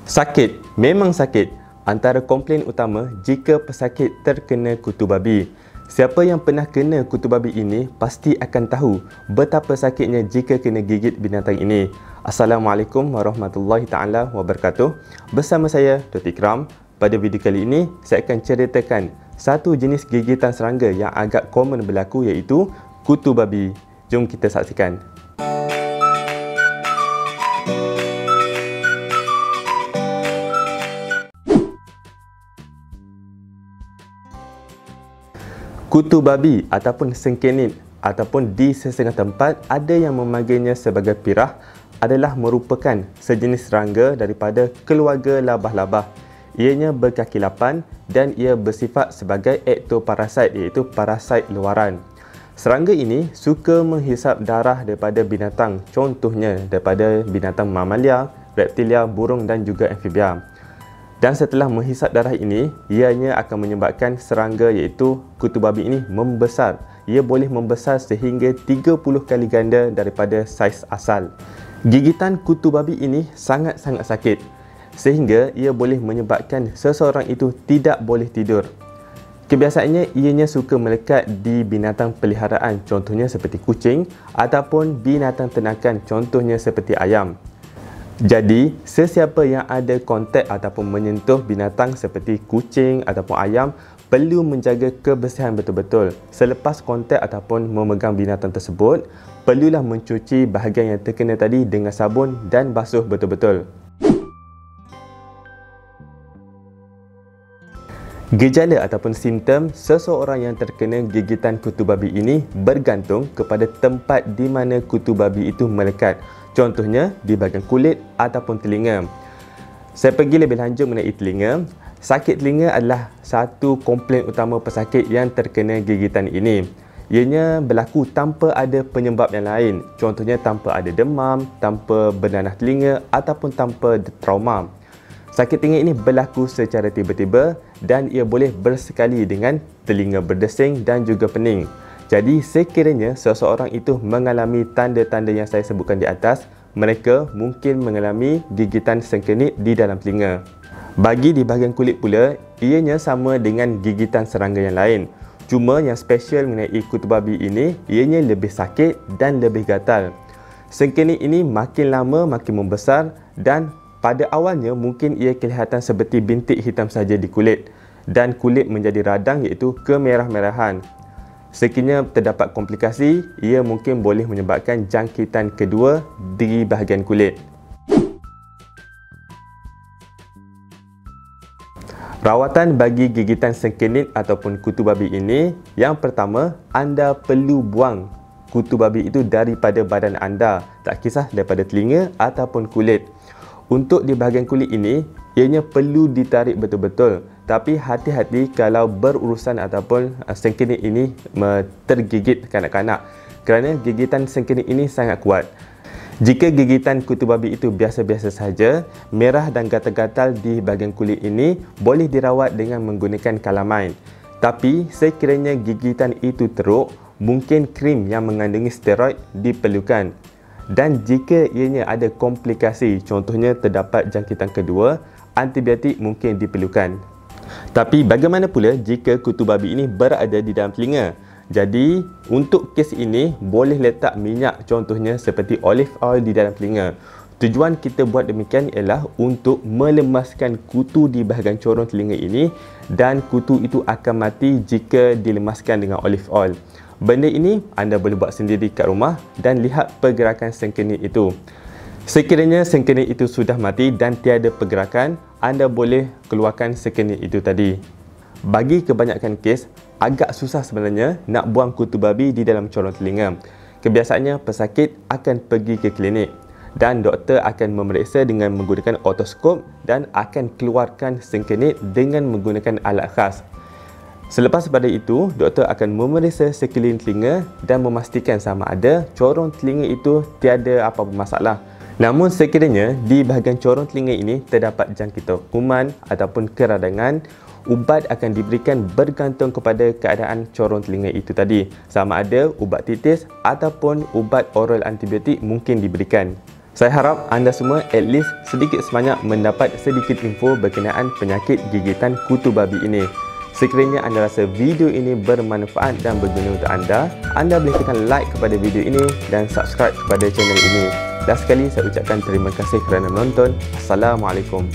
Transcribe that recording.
Sakit, memang sakit. Antara komplain utama jika pesakit terkena kutu babi. Siapa yang pernah kena kutu babi ini pasti akan tahu betapa sakitnya jika kena gigit binatang ini. Assalamualaikum warahmatullahi taala wabarakatuh. Bersama saya Dr. Ikram. Pada video kali ini saya akan ceritakan satu jenis gigitan serangga yang agak common berlaku, iaitu kutu babi. Jom kita saksikan. Kutu babi ataupun sengkenit ataupun di sesetengah tempat ada yang memanggilnya sebagai pirah adalah merupakan sejenis serangga daripada keluarga labah-labah. Ianya berkaki 8 dan ia bersifat sebagai ektoparasit, iaitu parasit luaran. Serangga ini suka menghisap darah daripada binatang, contohnya daripada binatang mamalia, reptilia, burung dan juga amfibia. Dan setelah menghisap darah ini, ianya akan menyebabkan serangga iaitu kutu babi ini membesar. Ia boleh membesar sehingga 30 kali ganda daripada saiz asal. Gigitan kutu babi ini sangat-sangat sakit sehingga ia boleh menyebabkan seseorang itu tidak boleh tidur. Kebiasaannya ianya suka melekat di binatang peliharaan, contohnya seperti kucing, ataupun binatang ternakan, contohnya seperti ayam. Jadi, sesiapa yang ada kontak ataupun menyentuh binatang seperti kucing ataupun ayam perlu menjaga kebersihan betul-betul. Selepas kontak ataupun memegang binatang tersebut, perlulah mencuci bahagian yang terkena tadi dengan sabun dan basuh betul-betul. Gejala ataupun simptom seseorang yang terkena gigitan kutu babi ini bergantung kepada tempat di mana kutu babi itu melekat. Contohnya di bahagian kulit ataupun telinga. Saya pergi lebih lanjut mengenai telinga. Sakit telinga adalah satu komplain utama pesakit yang terkena gigitan ini. Ianya berlaku tanpa ada penyebab yang lain. Contohnya tanpa ada demam, tanpa bernanah telinga ataupun tanpa trauma. Sakit telinga ini berlaku secara tiba-tiba dan ia boleh bersekali dengan telinga berdesing dan juga pening. Jadi sekiranya seseorang itu mengalami tanda-tanda yang saya sebutkan di atas, mereka mungkin mengalami gigitan sengkenit di dalam telinga. Bagi di bahagian kulit pula, ianya sama dengan gigitan serangga yang lain. Cuma yang special mengenai kutu babi ini, ianya lebih sakit dan lebih gatal. Sengkenit ini makin lama makin membesar dan pada awalnya mungkin ia kelihatan seperti bintik hitam saja di kulit dan kulit menjadi radang, iaitu kemerah-merahan. Sekiranya terdapat komplikasi, ia mungkin boleh menyebabkan jangkitan kedua di bahagian kulit. Rawatan bagi gigitan sengkenit ataupun kutu babi ini, yang pertama, anda perlu buang kutu babi itu daripada badan anda, tak kisah daripada telinga ataupun kulit. Untuk di bahagian kulit ini, ianya perlu ditarik betul-betul. Tapi hati-hati kalau berurusan ataupun sengkenit ini tergigit kanak-kanak, kerana gigitan sengkenit ini sangat kuat. Jika gigitan kutu babi itu biasa-biasa saja, merah dan gatal-gatal di bahagian kulit ini boleh dirawat dengan menggunakan calamine. Tapi sekiranya gigitan itu teruk, mungkin krim yang mengandungi steroid diperlukan. Dan jika ianya ada komplikasi, contohnya terdapat jangkitan kedua, antibiotik mungkin diperlukan. Tapi bagaimana pula jika kutu babi ini berada di dalam telinga? Jadi, untuk kes ini boleh letak minyak, contohnya seperti olive oil di dalam telinga. Tujuan kita buat demikian ialah untuk melemaskan kutu di bahagian corong telinga ini, dan kutu itu akan mati jika dilemaskan dengan olive oil. Benda ini anda boleh buat sendiri kat rumah dan lihat pergerakan sengkenit itu. Sekiranya sengkenit itu sudah mati dan tiada pergerakan, anda boleh keluarkan sengkenit itu tadi. Bagi kebanyakan kes, agak susah sebenarnya nak buang kutu babi di dalam corong telinga. Kebiasaannya pesakit akan pergi ke klinik dan doktor akan memeriksa dengan menggunakan otoskop dan akan keluarkan sengkenit dengan menggunakan alat khas. Selepas daripada itu, doktor akan memeriksa sekeliling telinga dan memastikan sama ada corong telinga itu tiada apa-apa masalah. Namun sekiranya di bahagian corong telinga ini terdapat jangkitan kuman ataupun keradangan, ubat akan diberikan bergantung kepada keadaan corong telinga itu tadi. Sama ada ubat titis ataupun ubat oral antibiotik mungkin diberikan. Saya harap anda semua at least sedikit sebanyak mendapat sedikit info berkenaan penyakit gigitan kutu babi ini. Sekiranya anda rasa video ini bermanfaat dan berguna untuk anda boleh tekan like kepada video ini dan subscribe kepada channel ini. Last sekali saya ucapkan terima kasih kerana menonton. Assalamualaikum.